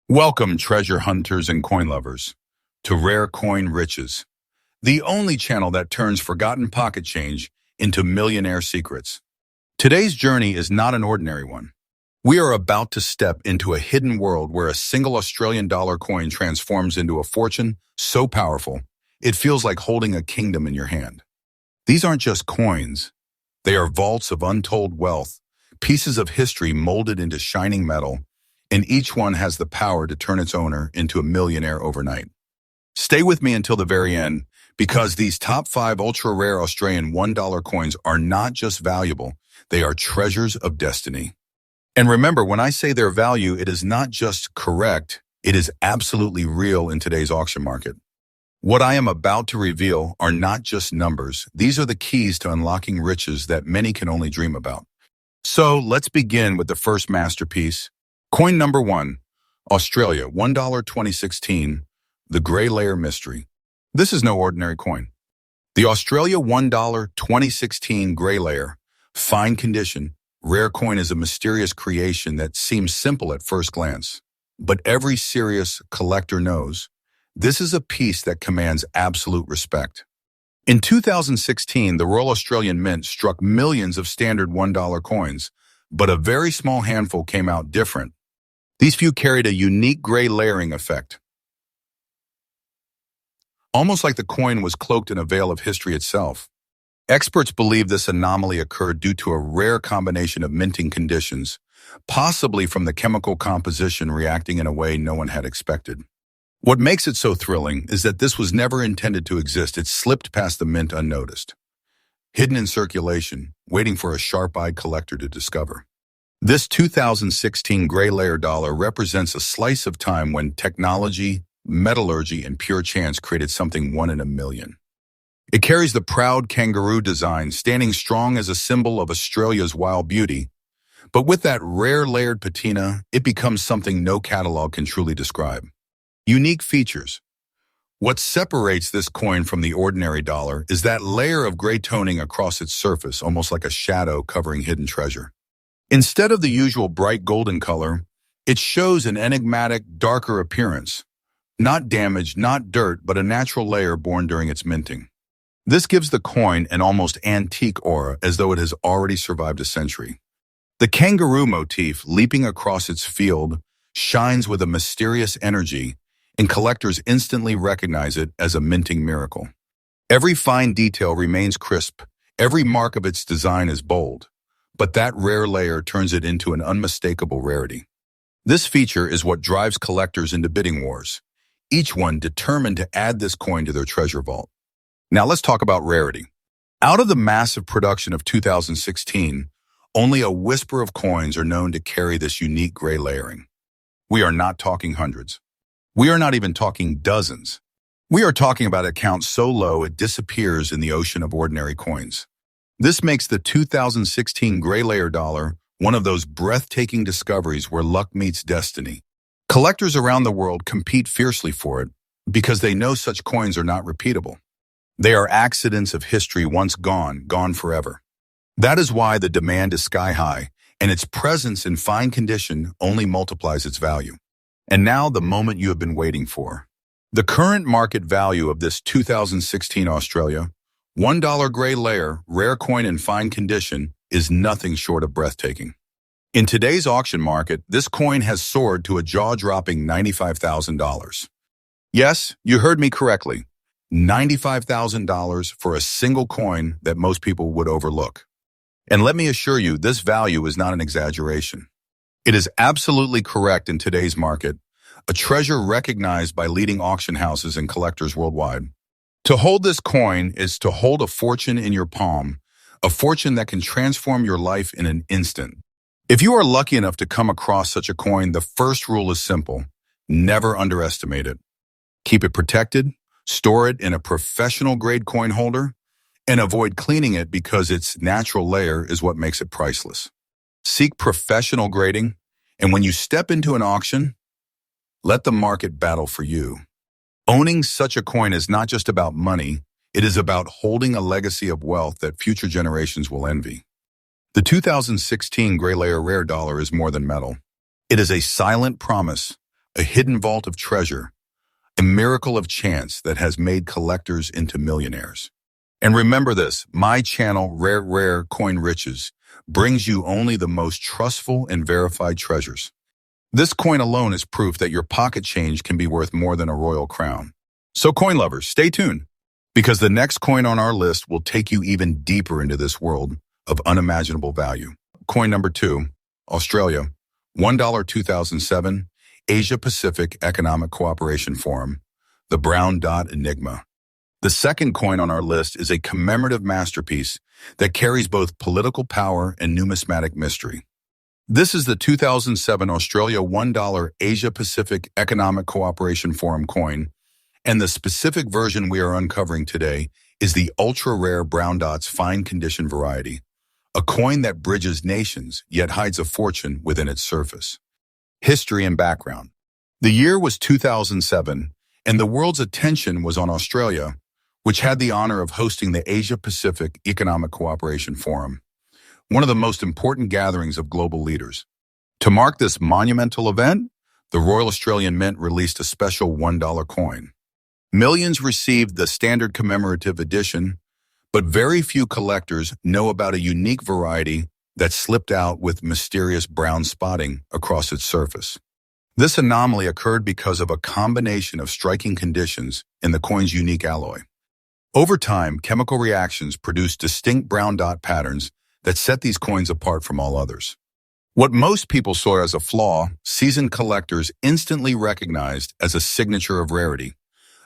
Welcome, treasure hunters and coin lovers, to Rare Coin Riches, the only channel that turns forgotten pocket change into millionaire secrets. Today's journey is not an ordinary one. We are about to step into a hidden world where a single Australian dollar coin transforms into a fortune so powerful, it feels like holding a kingdom in your hand. These aren't just coins. They are vaults of untold wealth, pieces of history molded into shining metal, and each one has the power to turn its owner into a millionaire overnight. Stay with me until the very end, because these top 5 ultra-rare Australian $1 coins are not just valuable, they are treasures of destiny. And remember, when I say their value, it is not just correct, it is absolutely real in today's auction market. What I am about to reveal are not just numbers, these are the keys to unlocking riches that many can only dream about. So let's begin with the first masterpiece. Coin number 1, Australia, $1 2016, the Grey Layer Mystery. This is no ordinary coin. The Australia $1 2016 Grey Layer, fine condition, rare coin is a mysterious creation that seems simple at first glance. But every serious collector knows, this is a piece that commands absolute respect. In 2016, the Royal Australian Mint struck millions of standard $1 coins, but a very small handful came out different. These few carried a unique gray layering effect, almost like the coin was cloaked in a veil of history itself. Experts believe this anomaly occurred due to a rare combination of minting conditions, possibly from the chemical composition reacting in a way no one had expected. What makes it so thrilling is that this was never intended to exist. It slipped past the mint unnoticed, hidden in circulation, waiting for a sharp-eyed collector to discover. This 2016 Grey Layer dollar represents a slice of time when technology, metallurgy, and pure chance created something one in a million. It carries the proud kangaroo design, standing strong as a symbol of Australia's wild beauty. But with that rare layered patina, it becomes something no catalog can truly describe. Unique features. What separates this coin from the ordinary dollar is that layer of gray toning across its surface, almost like a shadow covering hidden treasure. Instead of the usual bright golden color, it shows an enigmatic, darker appearance. Not damage, not dirt, but a natural layer born during its minting. This gives the coin an almost antique aura, as though it has already survived a century. The kangaroo motif leaping across its field shines with a mysterious energy, and collectors instantly recognize it as a minting miracle. Every fine detail remains crisp, every mark of its design is bold. But that rare layer turns it into an unmistakable rarity. This feature is what drives collectors into bidding wars, each one determined to add this coin to their treasure vault. Now let's talk about rarity. Out of the massive production of 2016, only a whisper of coins are known to carry this unique gray layering. We are not talking hundreds. We are not even talking dozens. We are talking about a count so low it disappears in the ocean of ordinary coins. This makes the 2016 Grey Layer dollar one of those breathtaking discoveries where luck meets destiny. Collectors around the world compete fiercely for it because they know such coins are not repeatable. They are accidents of history once gone, gone forever. That is why the demand is sky high, and its presence in fine condition only multiplies its value. And now the moment you have been waiting for. The current market value of this 2016 Australia $1 Grey Layer, rare coin in fine condition, is nothing short of breathtaking. In today's auction market, this coin has soared to a jaw-dropping $95,000. Yes, you heard me correctly. $95,000 for a single coin that most people would overlook. And let me assure you, this value is not an exaggeration. It is absolutely correct in today's market, a treasure recognized by leading auction houses and collectors worldwide. To hold this coin is to hold a fortune in your palm, a fortune that can transform your life in an instant. If you are lucky enough to come across such a coin, the first rule is simple: never underestimate it. Keep it protected, store it in a professional-grade coin holder, and avoid cleaning it because its natural layer is what makes it priceless. Seek professional grading, and when you step into an auction, let the market battle for you. Owning such a coin is not just about money, it is about holding a legacy of wealth that future generations will envy. The 2016 Grey Layer Rare dollar is more than metal. It is a silent promise, a hidden vault of treasure, a miracle of chance that has made collectors into millionaires. And remember this, my channel, Rare Coin Riches, brings you only the most trustful and verified treasures. This coin alone is proof that your pocket change can be worth more than a royal crown. So coin lovers, stay tuned, because the next coin on our list will take you even deeper into this world of unimaginable value. Coin number 2, Australia, $1 2007, Asia-Pacific Economic Cooperation Forum, the Brown Dot Enigma. The second coin on our list is a commemorative masterpiece that carries both political power and numismatic mystery. This is the 2007 Australia $1 Asia-Pacific Economic Cooperation Forum coin, and the specific version we are uncovering today is the ultra-rare Brown Dot's fine condition variety, a coin that bridges nations yet hides a fortune within its surface. History and background. The year was 2007, and the world's attention was on Australia, which had the honor of hosting the Asia-Pacific Economic Cooperation Forum, one of the most important gatherings of global leaders. To mark this monumental event, the Royal Australian Mint released a special $1 coin. Millions received the standard commemorative edition, but very few collectors know about a unique variety that slipped out with mysterious brown spotting across its surface. This anomaly occurred because of a combination of striking conditions in the coin's unique alloy. Over time, chemical reactions produced distinct brown dot patterns that set these coins apart from all others. What most people saw as a flaw, seasoned collectors instantly recognized as a signature of rarity,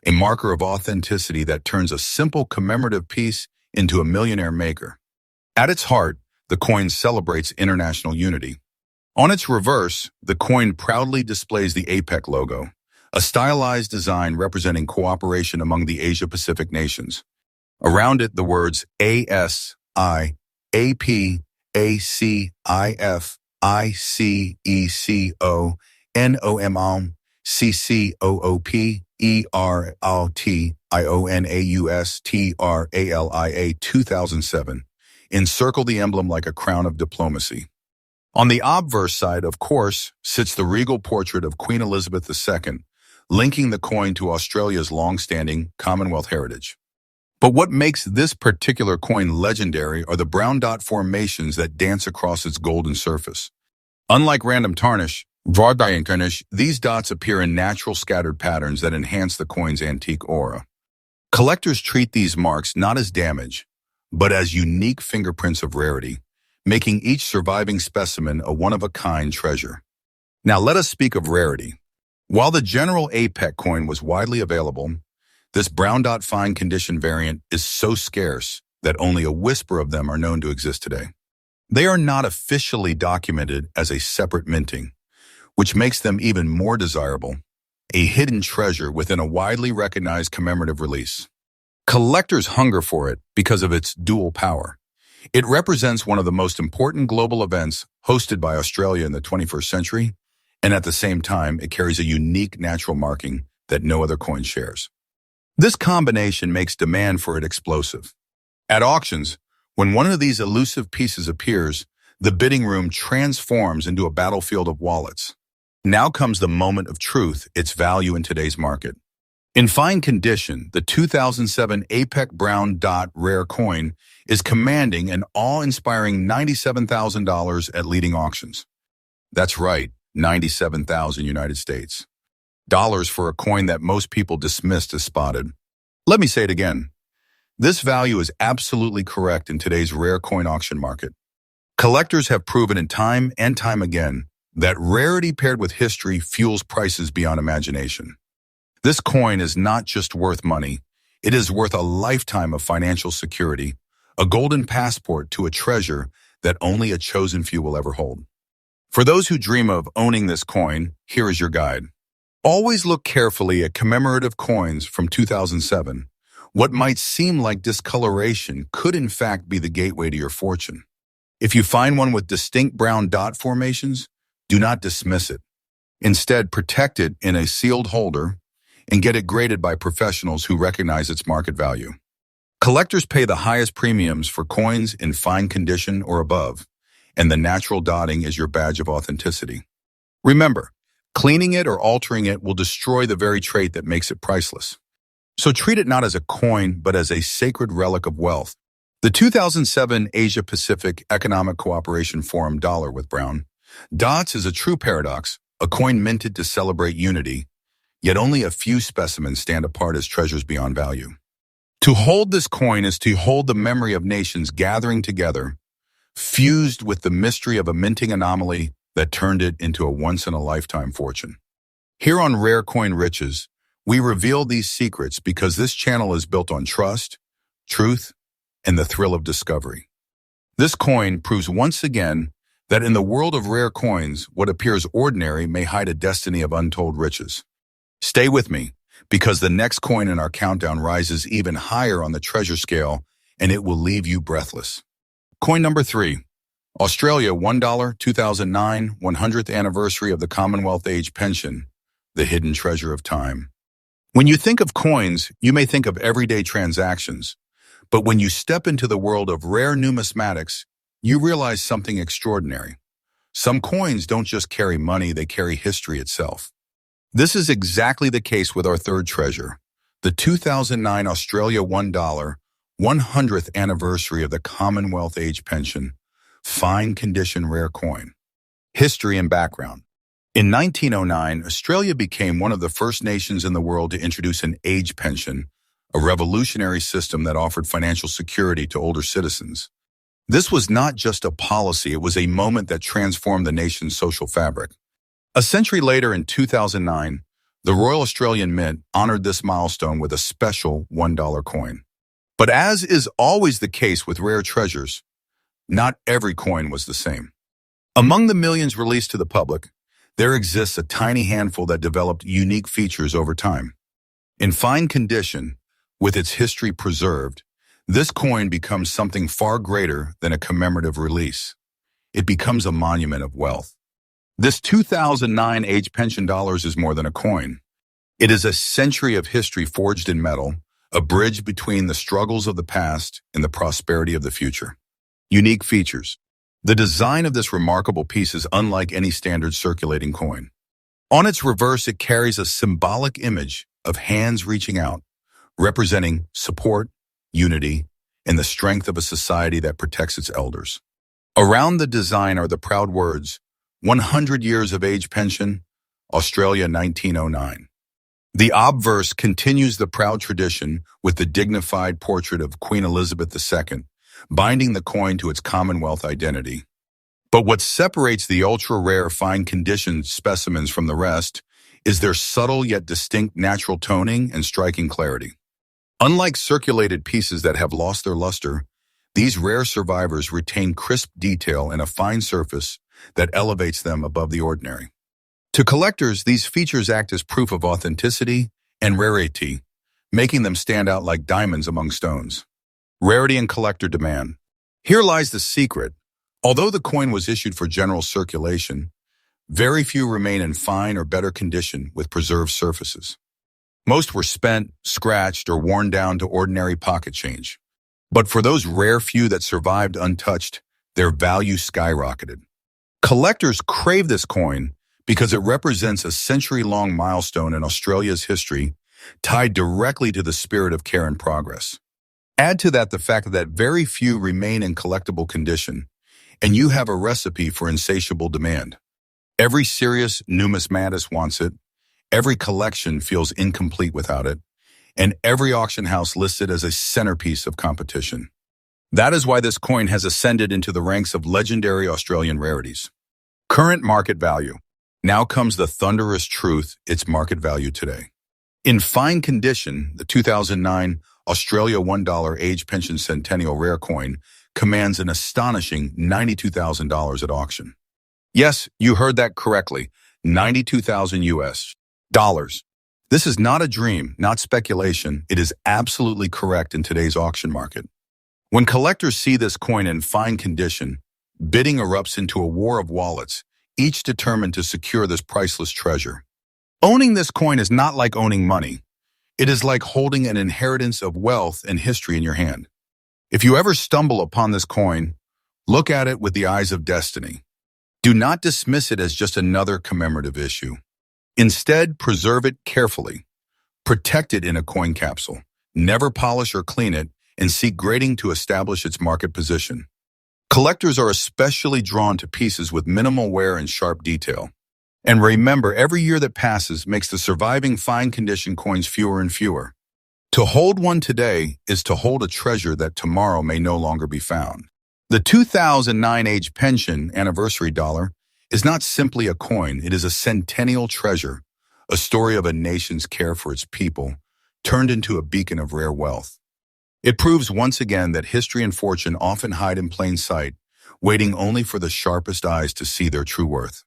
a marker of authenticity that turns a simple commemorative piece into a millionaire maker. At its heart, the coin celebrates international unity. On its reverse, the coin proudly displays the APEC logo, a stylized design representing cooperation among the Asia-Pacific nations. Around it, the words ASI, AP, ACIF, ICECO, NOM, CCOOP, ERLTIONAUSTRALIA 2007 encircle the emblem like a crown of diplomacy. On the obverse side, of course, sits the regal portrait of Queen Elizabeth II, linking the coin to Australia's long-standing Commonwealth heritage. But what makes this particular coin legendary are the brown dot formations that dance across its golden surface. Unlike random tarnish, these dots appear in natural scattered patterns that enhance the coin's antique aura. Collectors treat these marks not as damage, but as unique fingerprints of rarity, making each surviving specimen a one-of-a-kind treasure. Now let us speak of rarity. While the general APEC coin was widely available, this brown dot fine condition variant is so scarce that only a whisper of them are known to exist today. They are not officially documented as a separate minting, which makes them even more desirable, a hidden treasure within a widely recognized commemorative release. Collectors hunger for it because of its dual power. It represents one of the most important global events hosted by Australia in the 21st century, and at the same time, it carries a unique natural marking that no other coin shares. This combination makes demand for it explosive. At auctions, when one of these elusive pieces appears, the bidding room transforms into a battlefield of wallets. Now comes the moment of truth, its value in today's market. In fine condition, the 2007 APEC Brown Dot Rare Coin is commanding an awe-inspiring $97,000 at leading auctions. That's right, 97,000 United States dollars for a coin that most people dismissed as spotted. Let me say it again. This value is absolutely correct in today's rare coin auction market. Collectors have proven in time and time again that rarity paired with history fuels prices beyond imagination. This coin is not just worth money, it is worth a lifetime of financial security, a golden passport to a treasure that only a chosen few will ever hold. For those who dream of owning this coin, here is your guide. Always look carefully at commemorative coins from 2007. What might seem like discoloration could in fact be the gateway to your fortune. If you find one with distinct brown dot formations, do not dismiss it. Instead, protect it in a sealed holder and get it graded by professionals who recognize its market value. Collectors pay the highest premiums for coins in fine condition or above, and the natural dotting is your badge of authenticity. Remember, Cleaning it or altering it will destroy the very trait that makes it priceless. So treat it not as a coin, but as a sacred relic of wealth. The 2007 Asia-Pacific Economic Cooperation Forum dollar with brown dots is a true paradox, a coin minted to celebrate unity, yet only a few specimens stand apart as treasures beyond value. To hold this coin is to hold the memory of nations gathering together, fused with the mystery of a minting anomaly that turned it into a once-in-a-lifetime fortune. Here on Rare Coin Riches, we reveal these secrets because this channel is built on trust, truth, and the thrill of discovery. This coin proves once again that in the world of rare coins, what appears ordinary may hide a destiny of untold riches. Stay with me, because the next coin in our countdown rises even higher on the treasure scale, and it will leave you breathless. Coin number 3. Australia $1 2009 100th anniversary of the Commonwealth Age Pension, the hidden treasure of time. When you think of coins, you may think of everyday transactions, but when you step into the world of rare numismatics, you realize something extraordinary. Some coins don't just carry money, they carry history itself. This is exactly the case with our third treasure, the 2009 Australia $1 100th anniversary of the Commonwealth Age Pension, fine condition rare coin. History and background. In 1909, Australia became one of the first nations in the world to introduce an age pension, a revolutionary system that offered financial security to older citizens. This was not just a policy, it was a moment that transformed the nation's social fabric. A century later, in 2009, the Royal Australian Mint honored this milestone with a special $1 coin. But as is always the case with rare treasures, not every coin was the same. Among the millions released to the public, there exists a tiny handful that developed unique features over time. In fine condition, with its history preserved, this coin becomes something far greater than a commemorative release. It becomes a monument of wealth. This 2009 age pension dollars is more than a coin. It is a century of history forged in metal, a bridge between the struggles of the past and the prosperity of the future. Unique features. The design of this remarkable piece is unlike any standard circulating coin. On its reverse, it carries a symbolic image of hands reaching out, representing support, unity, and the strength of a society that protects its elders. Around the design are the proud words, 100 years of age pension, Australia 1909. The obverse continues the proud tradition with the dignified portrait of Queen Elizabeth II, binding the coin to its Commonwealth identity. But what separates the ultra-rare fine-condition specimens from the rest is their subtle yet distinct natural toning and striking clarity. Unlike circulated pieces that have lost their luster, these rare survivors retain crisp detail and a fine surface that elevates them above the ordinary. To collectors, these features act as proof of authenticity and rarity, making them stand out like diamonds among stones. Rarity and collector demand. Here lies the secret. Although the coin was issued for general circulation, very few remain in fine or better condition with preserved surfaces. Most were spent, scratched, or worn down to ordinary pocket change. But for those rare few that survived untouched, their value skyrocketed. Collectors crave this coin because it represents a century-long milestone in Australia's history, tied directly to the spirit of care and progress. Add to that the fact that very few remain in collectible condition, and you have a recipe for insatiable demand. Every serious numismatist wants it, every collection feels incomplete without it, and every auction house lists it as a centerpiece of competition. That is why this coin has ascended into the ranks of legendary Australian rarities. Current market value. Now comes the thunderous truth, its market value today. In fine condition, the 2009 Australia $1 age pension centennial rare coin commands an astonishing $92,000 at auction. Yes, you heard that correctly, $92,000 US dollars. This is not a dream, not speculation. It is absolutely correct in today's auction market. When collectors see this coin in fine condition, bidding erupts into a war of wallets, each determined to secure this priceless treasure. Owning this coin is not like owning money. It is like holding an inheritance of wealth and history in your hand. If you ever stumble upon this coin, look at it with the eyes of destiny. Do not dismiss it as just another commemorative issue. Instead, preserve it carefully. Protect it in a coin capsule. Never polish or clean it, and seek grading to establish its market position. Collectors are especially drawn to pieces with minimal wear and sharp detail. And remember, every year that passes makes the surviving fine-condition coins fewer and fewer. To hold one today is to hold a treasure that tomorrow may no longer be found. The 2009 age pension anniversary dollar is not simply a coin, it is a centennial treasure, a story of a nation's care for its people, turned into a beacon of rare wealth. It proves once again that history and fortune often hide in plain sight, waiting only for the sharpest eyes to see their true worth.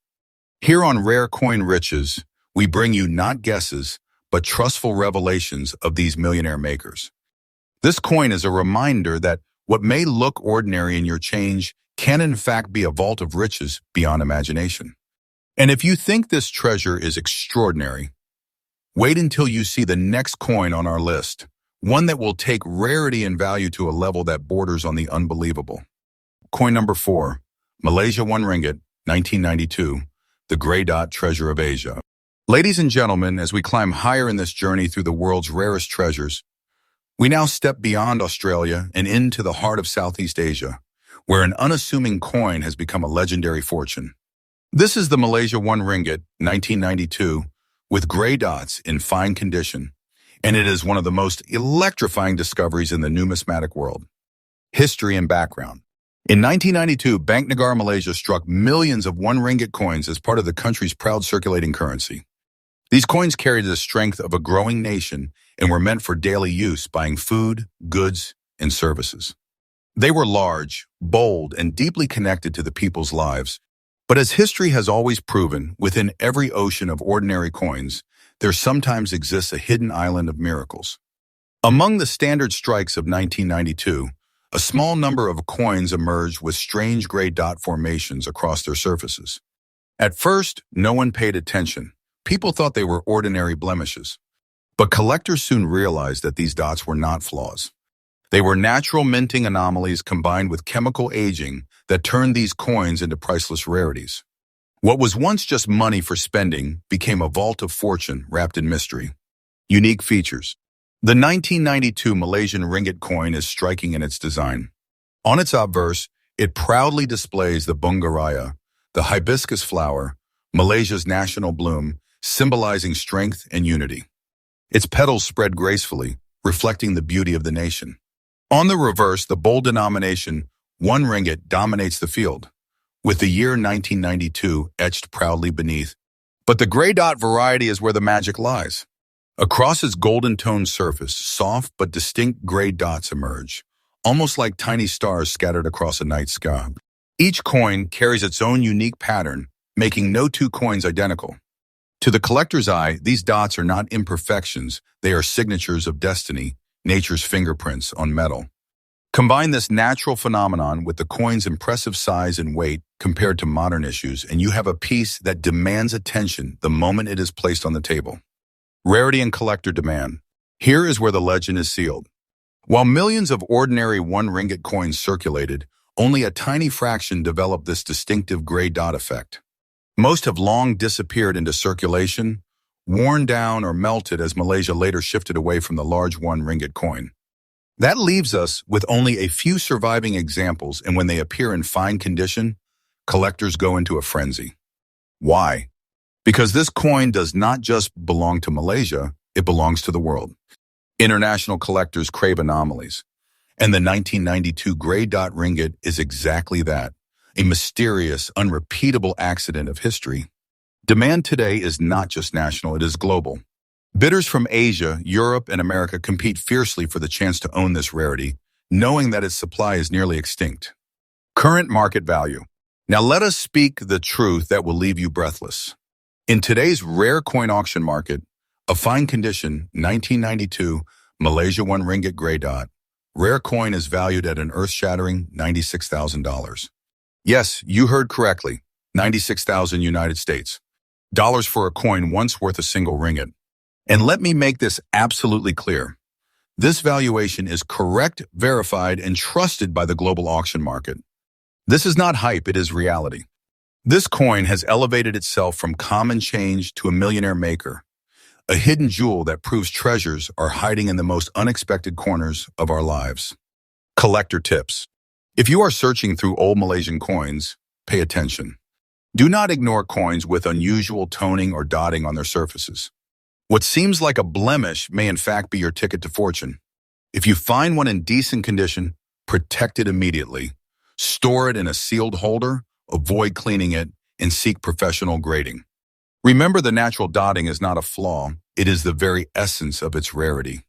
Here on Rare Coin Riches, we bring you not guesses, but trustful revelations of these millionaire makers. This coin is a reminder that what may look ordinary in your change can in fact be a vault of riches beyond imagination. And if you think this treasure is extraordinary, wait until you see the next coin on our list, one that will take rarity and value to a level that borders on the unbelievable. Coin number 4, Malaysia 1 Ringgit, 1992, the gray dot treasure of Asia. Ladies and gentlemen, as we climb higher in this journey through the world's rarest treasures, we now step beyond Australia and into the heart of Southeast Asia, where an unassuming coin has become a legendary fortune. This is the Malaysia 1 Ringgit, 1992, with gray dots in fine condition, and it is one of the most electrifying discoveries in the numismatic world. History and background. In 1992, Bank Negara Malaysia struck millions of 1 Ringgit coins as part of the country's proud circulating currency. These coins carried the strength of a growing nation and were meant for daily use, buying food, goods, and services. They were large, bold, and deeply connected to the people's lives. But as history has always proven, within every ocean of ordinary coins, there sometimes exists a hidden island of miracles. Among the standard strikes of 1992, a small number of coins emerged with strange gray dot formations across their surfaces. At first, no one paid attention. People thought they were ordinary blemishes. But collectors soon realized that these dots were not flaws. They were natural minting anomalies combined with chemical aging that turned these coins into priceless rarities. What was once just money for spending became a vault of fortune wrapped in mystery. Unique features. The 1992 Malaysian ringgit coin is striking in its design. On its obverse, it proudly displays the bunga raya, the hibiscus flower, Malaysia's national bloom, symbolizing strength and unity. Its petals spread gracefully, reflecting the beauty of the nation. On the reverse, the bold denomination 1 ringgit dominates the field, with the year 1992 etched proudly beneath. But the gray dot variety is where the magic lies. Across its golden-toned surface, soft but distinct gray dots emerge, almost like tiny stars scattered across a night sky. Each coin carries its own unique pattern, making no two coins identical. To the collector's eye, these dots are not imperfections, they are signatures of destiny, nature's fingerprints on metal. Combine this natural phenomenon with the coin's impressive size and weight compared to modern issues, and you have a piece that demands attention the moment it is placed on the table. Rarity and collector demand. Here is where the legend is sealed. While millions of ordinary 1 ringgit coins circulated, only a tiny fraction developed this distinctive gray dot effect. Most have long disappeared into circulation, worn down or melted as Malaysia later shifted away from the large 1 ringgit coin. That leaves us with only a few surviving examples, and when they appear in fine condition, collectors go into a frenzy. Why? Because this coin does not just belong to Malaysia, it belongs to the world. International collectors crave anomalies, and the 1992 gray dot ringgit is exactly that. A mysterious, unrepeatable accident of history. Demand today is not just national, it is global. Bidders from Asia, Europe, and America compete fiercely for the chance to own this rarity, knowing that its supply is nearly extinct. Current market value. Now let us speak the truth that will leave you breathless. In today's rare coin auction market, a fine condition 1992 Malaysia 1 ringgit gray dot, rare coin is valued at an earth-shattering $96,000. Yes, you heard correctly, 96,000 United States dollars for a coin once worth a single ringgit. And let me make this absolutely clear. This valuation is correct, verified, and trusted by the global auction market. This is not hype, it is reality. This coin has elevated itself from common change to a millionaire maker, a hidden jewel that proves treasures are hiding in the most unexpected corners of our lives. Collector tips. If you are searching through old Malaysian coins, pay attention. Do not ignore coins with unusual toning or dotting on their surfaces. What seems like a blemish may in fact be your ticket to fortune. If you find one in decent condition, protect it immediately. Store it in a sealed holder, avoid cleaning it, and seek professional grading. Remember, the natural dotting is not a flaw, it is the very essence of its rarity.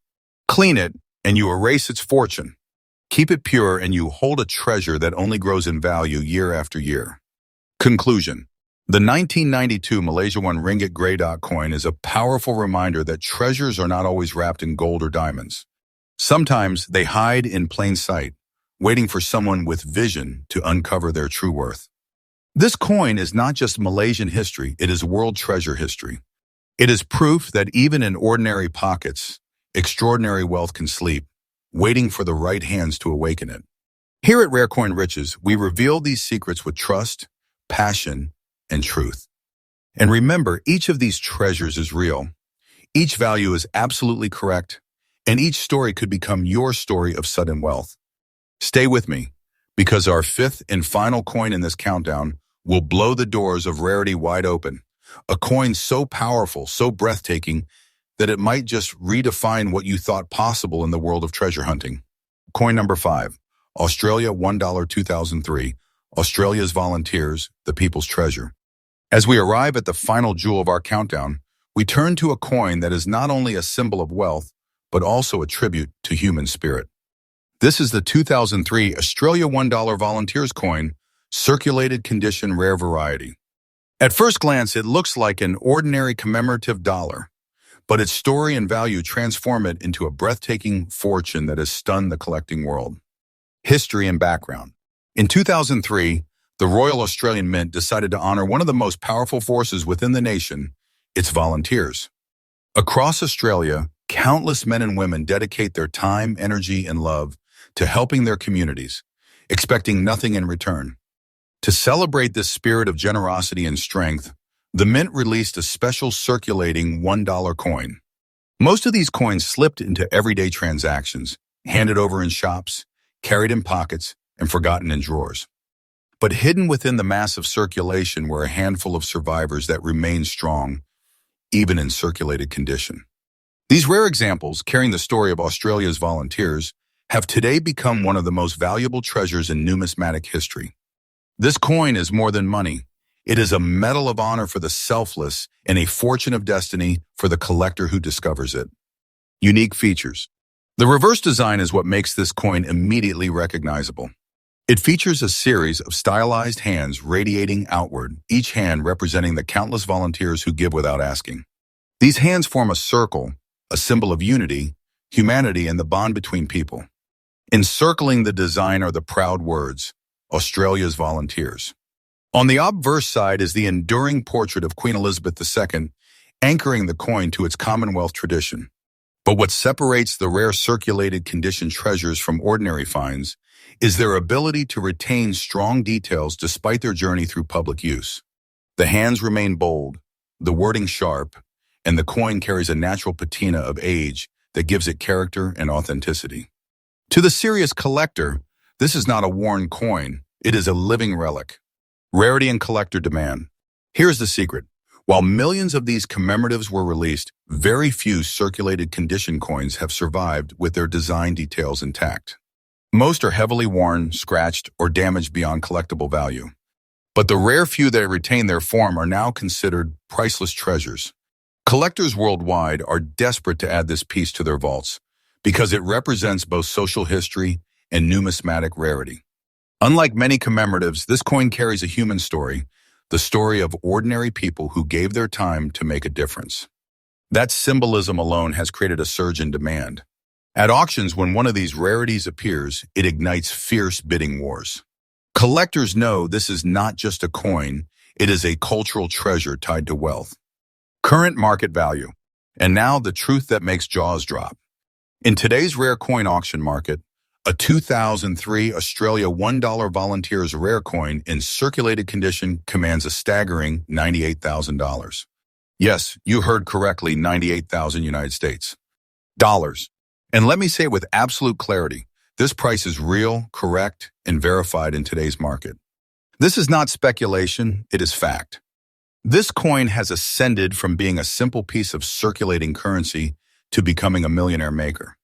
Clean it, and you erase its fortune. Keep it pure, and you hold a treasure that only grows in value year after year. Conclusion. The 1992 Malaysia 1 Ringgit Grey Dot coin is a powerful reminder that treasures are not always wrapped in gold or diamonds. Sometimes they hide in plain sight, waiting for someone with vision to uncover their true worth. This coin is not just Malaysian history, it is world treasure history. It is proof that even in ordinary pockets, extraordinary wealth can sleep, waiting for the right hands to awaken it. Here at Rare Coin Riches, we reveal these secrets with trust, passion, and truth. And remember, each of these treasures is real. Each value is absolutely correct, and each story could become your story of sudden wealth. Stay with me, because our fifth and final coin in this countdown will blow the doors of rarity wide open. A coin so powerful, so breathtaking, that it might just redefine what you thought possible in the world of treasure hunting. Coin number 5, Australia $1 2003, Australia's Volunteers, the People's Treasure. As we arrive at the final jewel of our countdown, we turn to a coin that is not only a symbol of wealth, but also a tribute to human spirit. This is the 2003 Australia $1 Volunteers coin, circulated condition rare variety. At first glance, it looks like an ordinary commemorative dollar, but its story and value transform it into a breathtaking fortune that has stunned the collecting world. History and background. In 2003, the Royal Australian Mint decided to honor one of the most powerful forces within the nation, its volunteers. Across Australia, countless men and women dedicate their time, energy, and love to helping their communities, expecting nothing in return. To celebrate this spirit of generosity and strength, the Mint released a special circulating $1 coin. Most of these coins slipped into everyday transactions, handed over in shops, carried in pockets, and forgotten in drawers. But hidden within the massive circulation were a handful of survivors that remained strong, even in circulated condition. These rare examples, carrying the story of Australia's volunteers, have today become one of the most valuable treasures in numismatic history. This coin is more than money. It is a medal of honor for the selfless and a fortune of destiny for the collector who discovers it. Unique features. The reverse design is what makes this coin immediately recognizable. It features a series of stylized hands radiating outward, each hand representing the countless volunteers who give without asking. These hands form a circle, a symbol of unity, humanity, and the bond between people. Encircling the design are the proud words, Australia's Volunteers. On the obverse side is the enduring portrait of Queen Elizabeth II, anchoring the coin to its Commonwealth tradition. But what separates the rare circulated condition treasures from ordinary finds is their ability to retain strong details despite their journey through public use. The hands remain bold, the wording sharp, and the coin carries a natural patina of age that gives it character and authenticity. To the serious collector, this is not a worn coin, it is a living relic. Rarity and collector demand. Here's the secret. While millions of these commemoratives were released, very few circulated condition coins have survived with their design details intact. Most are heavily worn, scratched, or damaged beyond collectible value. But the rare few that retain their form are now considered priceless treasures. Collectors worldwide are desperate to add this piece to their vaults because it represents both social history and numismatic rarity. Unlike many commemoratives, this coin carries a human story, the story of ordinary people who gave their time to make a difference. That symbolism alone has created a surge in demand. At auctions, when one of these rarities appears, it ignites fierce bidding wars. Collectors know this is not just a coin, it is a cultural treasure tied to wealth. Current market value. And now the truth that makes jaws drop. In today's rare coin auction market, A 2003 Australia $1 Volunteers rare coin in circulated condition commands a staggering $98,000. Yes, you heard correctly, 98,000 United States dollars. And let me say it with absolute clarity, this price is real, correct, and verified in today's market. This is not speculation, it is fact. This coin has ascended from being a simple piece of circulating currency to becoming a millionaire maker.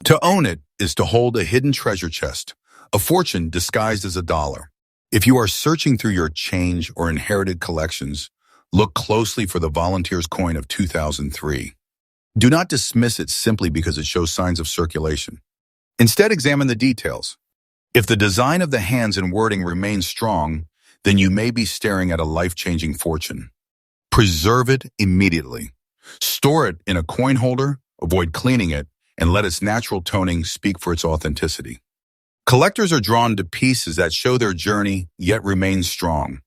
To own it is to hold a hidden treasure chest, a fortune disguised as a dollar. If you are searching through your change or inherited collections, look closely for the Volunteers coin of 2003. Do not dismiss it simply because it shows signs of circulation. Instead, examine the details. If the design of the hands and wording remains strong, then you may be staring at a life-changing fortune. Preserve it immediately. Store it in a coin holder, avoid cleaning it, and let its natural toning speak for its authenticity. Collectors are drawn to pieces that show their journey yet remain strong.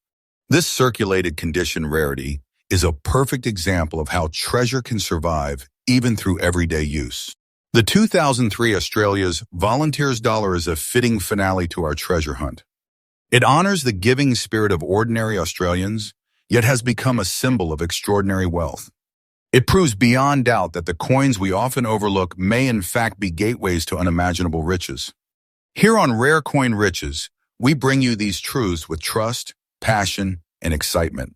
This circulated condition rarity is a perfect example of how treasure can survive even through everyday use. The 2003 Australia's Volunteers dollar is a fitting finale to our treasure hunt. It honors the giving spirit of ordinary Australians, yet has become a symbol of extraordinary wealth. It proves beyond doubt that the coins we often overlook may in fact be gateways to unimaginable riches. Here on Rare Coin Riches, we bring you these truths with trust, passion, and excitement.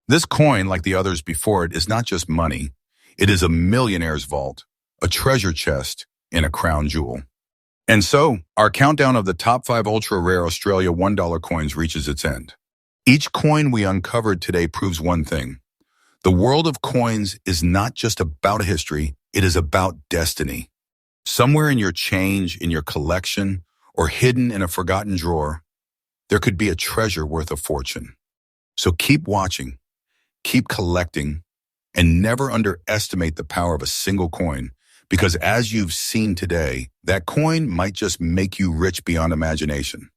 This coin, like the others before it, is not just money. It is a millionaire's vault, a treasure chest, and a crown jewel. And so, our countdown of the top 5 ultra-rare Australia $1 coins reaches its end. Each coin we uncovered today proves one thing. The world of coins is not just about history, it is about destiny. Somewhere in your change, in your collection, or hidden in a forgotten drawer, there could be a treasure worth a fortune. So keep watching, keep collecting, and never underestimate the power of a single coin, because as you've seen today, that coin might just make you rich beyond imagination.